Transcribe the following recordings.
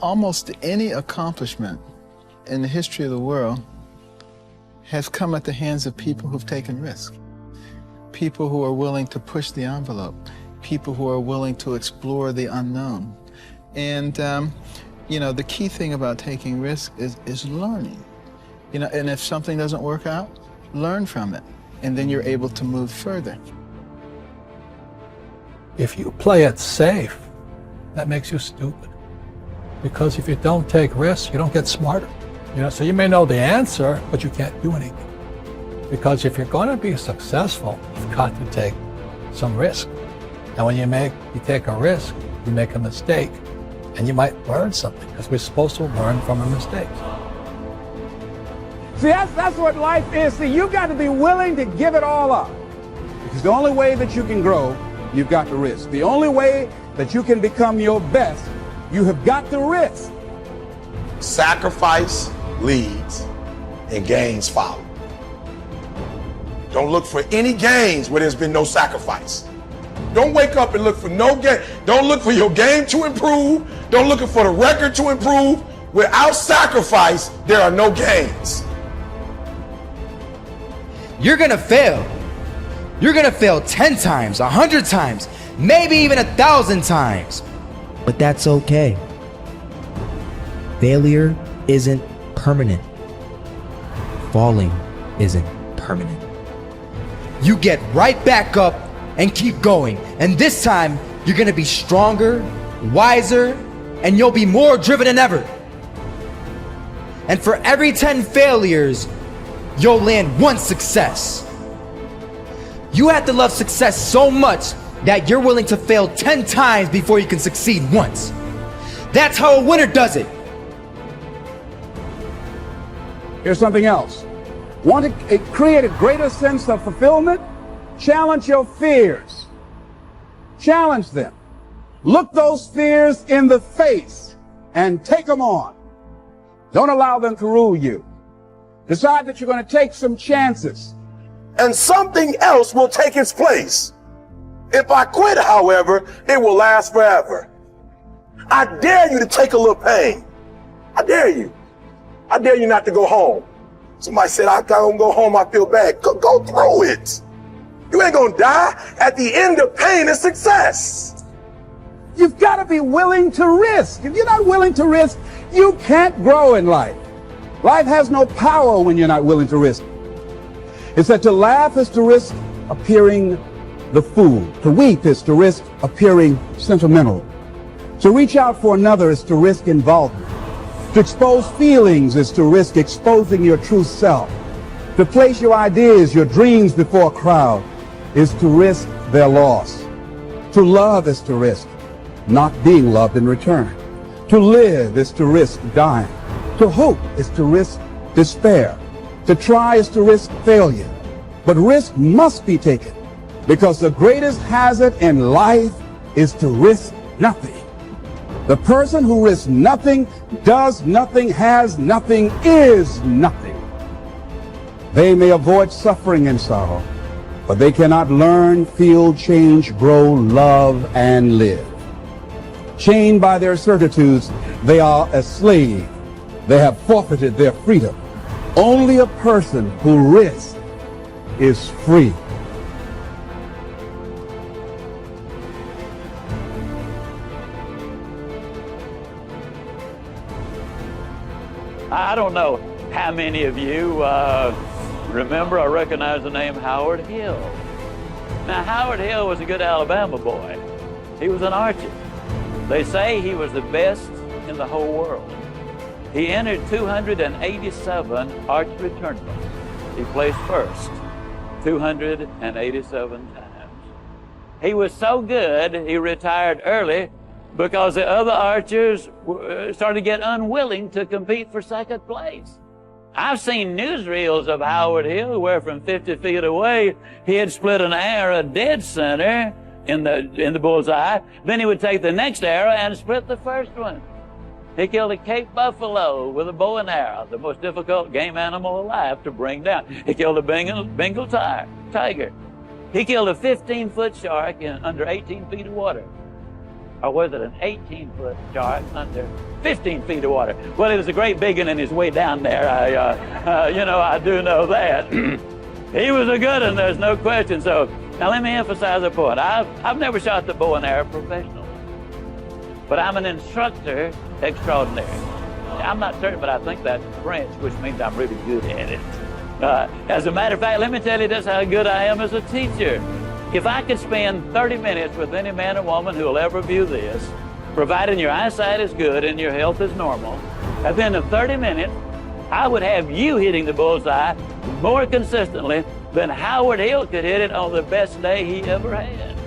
Almost any accomplishment in the history of the world has come at the hands of people who've taken risks. People who are willing to push the envelope. People who are willing to explore the unknown. And, you know, the key thing about taking risks is learning. You know, and if something doesn't work out, learn from it. And then you're able to move further. If you play it safe, that makes you stupid. Because if you don't take risks, you don't get smarter. You know, so you may know the answer, but you can't do anything. Because if you're going to be successful, you've got to take some risk. And when you take a risk, you make a mistake, and you might learn something, because we're supposed to learn from our mistakes. See, that's what life is. See, you've got to be willing to give it all up. Because the only way that you can grow, you've got to risk. The only way that you can become your best, you have got to risk. Sacrifice leads and gains follow. Don't look for any gains where there's been no sacrifice. Don't wake up and look for no gain. Don't look for your game to improve. Don't look for the record to improve. Without sacrifice, there are no gains. You're gonna fail. You're gonna fail 10 times, 100 times, maybe even 1,000 times. But that's okay. Failure isn't permanent. Falling isn't permanent. You get right back up and keep going. And this time, you're gonna be stronger, wiser, and you'll be more driven than ever. And for every 10 failures, you'll land one success. You have to love success so much that you're willing to fail 10 times before you can succeed once. That's how a winner does it. Here's something else. Want to create a greater sense of fulfillment? Challenge your fears. Challenge them. Look those fears in the face and take them on. Don't allow them to rule you. Decide that you're going to take some chances. And something else will take its place. If I quit, however, it will last forever. I dare you to take a little pain. I dare you. I dare you not to go home. Somebody said, I don't go home, I feel bad. Go through it. You ain't gonna die. At the end of pain is success. You've got to be willing to risk. If you're not willing to risk, you can't grow in life. Life has no power when you're not willing to risk. It said to laugh is to risk appearing the fool. To weep is to risk appearing sentimental. To reach out for another is to risk involvement. To expose feelings is to risk exposing your true self. To place your ideas, your dreams before a crowd is to risk their loss. To love is to risk not being loved in return. To live is to risk dying. To hope is to risk despair. To try is to risk failure. But risk must be taken, because the greatest hazard in life is to risk nothing. The person who risks nothing, does nothing, has nothing, is nothing. They may avoid suffering and sorrow, but they cannot learn, feel, change, grow, love, and live. Chained by their certitudes, they are a slave. They have forfeited their freedom. Only a person who risks is free. I don't know how many of you remember or recognize the name Howard Hill. Now, Howard Hill was a good Alabama boy. He was an archer. They say he was the best in the whole world. He entered 287 archery tournaments. He placed first 287 times. He was so good, he retired early because the other archers started to get unwilling to compete for second place. I've seen newsreels of Howard Hill where from 50 feet away, he had split an arrow dead center in the bullseye. Then he would take the next arrow and split the first one. He killed a Cape buffalo with a bow and arrow, the most difficult game animal alive to bring down. He killed a Bengal tiger. He killed a 15-foot shark in under 18 feet of water. or was it an 18-foot shark under 15 feet of water? Well, it was a great big one in his way down there. I do know that. He was a good one, there's no question. So now let me emphasize a point. I've never shot the bow and arrow professionally, but I'm an instructor extraordinary. I'm not certain, but I think that's French, which means I'm really good at it. As a matter of fact, let me tell you just how good I am as a teacher. If I could spend 30 minutes with any man or woman who will ever view this, providing your eyesight is good and your health is normal, at the end of 30 minutes, I would have you hitting the bullseye more consistently than Howard Hill could hit it on the best day he ever had.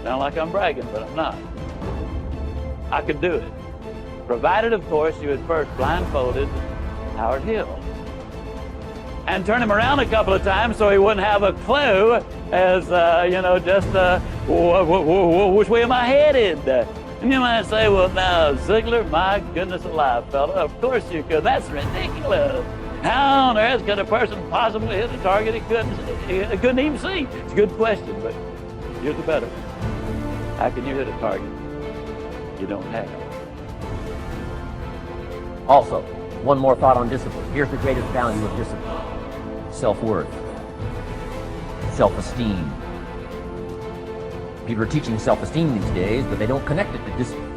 Sound like I'm bragging, but I'm not. I could do it. Provided, of course, you had first blindfolded Howard Hill and turn him around a couple of times so he wouldn't have a clue as, which way am I headed? And you might say, well, now, Ziglar, my goodness alive, fella, of course you could. That's ridiculous. How on earth could a person possibly hit a target he couldn't even see? It's a good question, but here's the better one. How can you hit a target you don't have? Also, one more thought on discipline. Here's the greatest value of discipline. Self-worth. Self-esteem. People are teaching self-esteem these days, but they don't connect it to discipline.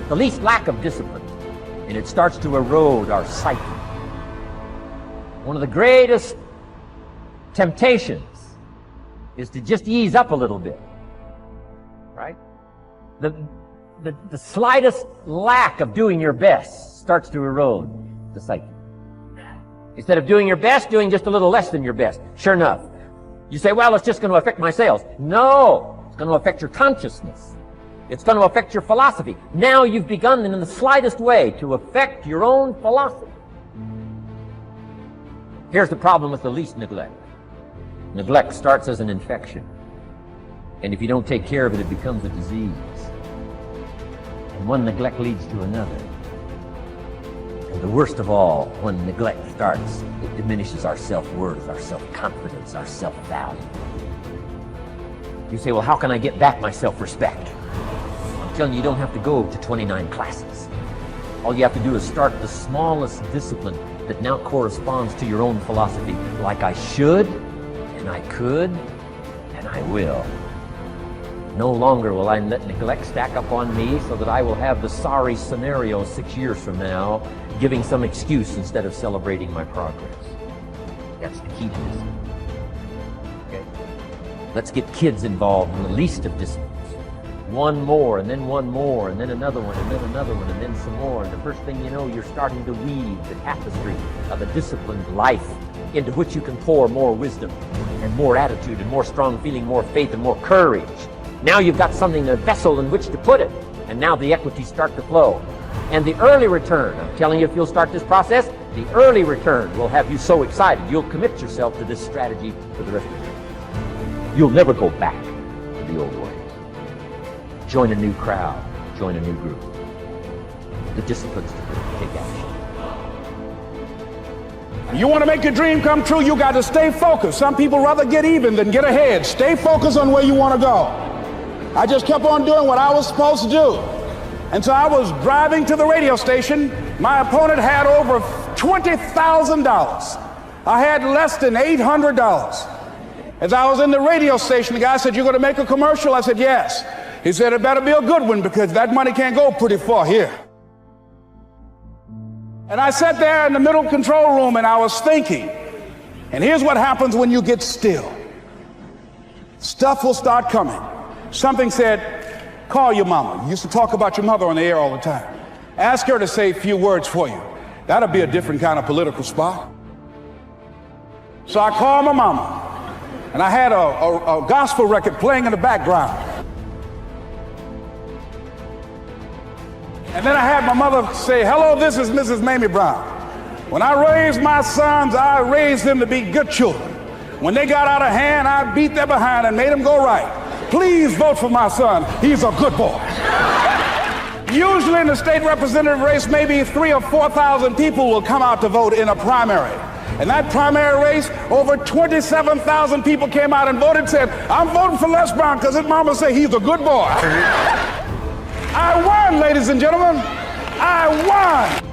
The least lack of discipline, and it starts to erode our psyche. One of the greatest temptations is to just ease up a little bit, right? The slightest lack of doing your best starts to erode the psyche. Instead of doing your best, doing just a little less than your best. Sure enough, you say, well, it's just going to affect my sales. No, it's going to affect your consciousness. It's going to affect your philosophy. Now you've begun in the slightest way to affect your own philosophy. Here's the problem with the least neglect. Neglect starts as an infection. And if you don't take care of it, it becomes a disease. And one neglect leads to another. And the worst of all, when neglect starts, it diminishes our self-worth, our self-confidence, our self-value. You say, well, how can I get back my self-respect? I'm telling you, you don't have to go to 29 classes. All you have to do is start the smallest discipline that now corresponds to your own philosophy, like I should, and I could, and I will. No longer will I let neglect stack up on me so that I will have the sorry scenario 6 years from now, giving some excuse instead of celebrating my progress. That's the key to discipline. Okay? Let's get kids involved in the least of disciplines. One more, and then one more, and then another one, and then another one, and then some more. And the first thing you know, you're starting to weave the tapestry of a disciplined life into which you can pour more wisdom and more attitude and more strong feeling, more faith and more courage. Now you've got something, a vessel in which to put it, and now the equities start to flow. And the early return, I'm telling you, if you'll start this process, the early return will have you so excited, you'll commit yourself to this strategy for the rest of your life. You'll never go back to the old ways. Join a new crowd, join a new group. The disciplines to take action. You want to make your dream come true, you got to stay focused. Some people rather get even than get ahead. Stay focused on where you want to go. I just kept on doing what I was supposed to do. And so I was driving to the radio station. My opponent had over $20,000. I had less than $800. As I was in the radio station, the guy said, "You're going to make a commercial?" I said, "Yes." He said, "It better be a good one because that money can't go pretty far here." And I sat there in the middle control room and I was thinking, and here's what happens when you get still. Stuff will start coming. Something said, "Call your mama." You used to talk about your mother on the air all the time. Ask her to say a few words for you. That'll be a different kind of political spot. So I called my mama, and I had a gospel record playing in the background. And then I had my mother say, "Hello, this is Mrs. Mamie Brown. When I raised my sons, I raised them to be good children. When they got out of hand, I beat their behind and made them go right. Please vote for my son. He's a good boy." Usually in the state representative race, maybe 3,000 or 4,000 people will come out to vote in a primary. In that primary race, over 27,000 people came out and voted, said, I'm voting for Les Brown because his mama said he's a good boy. I won, ladies and gentlemen. I won.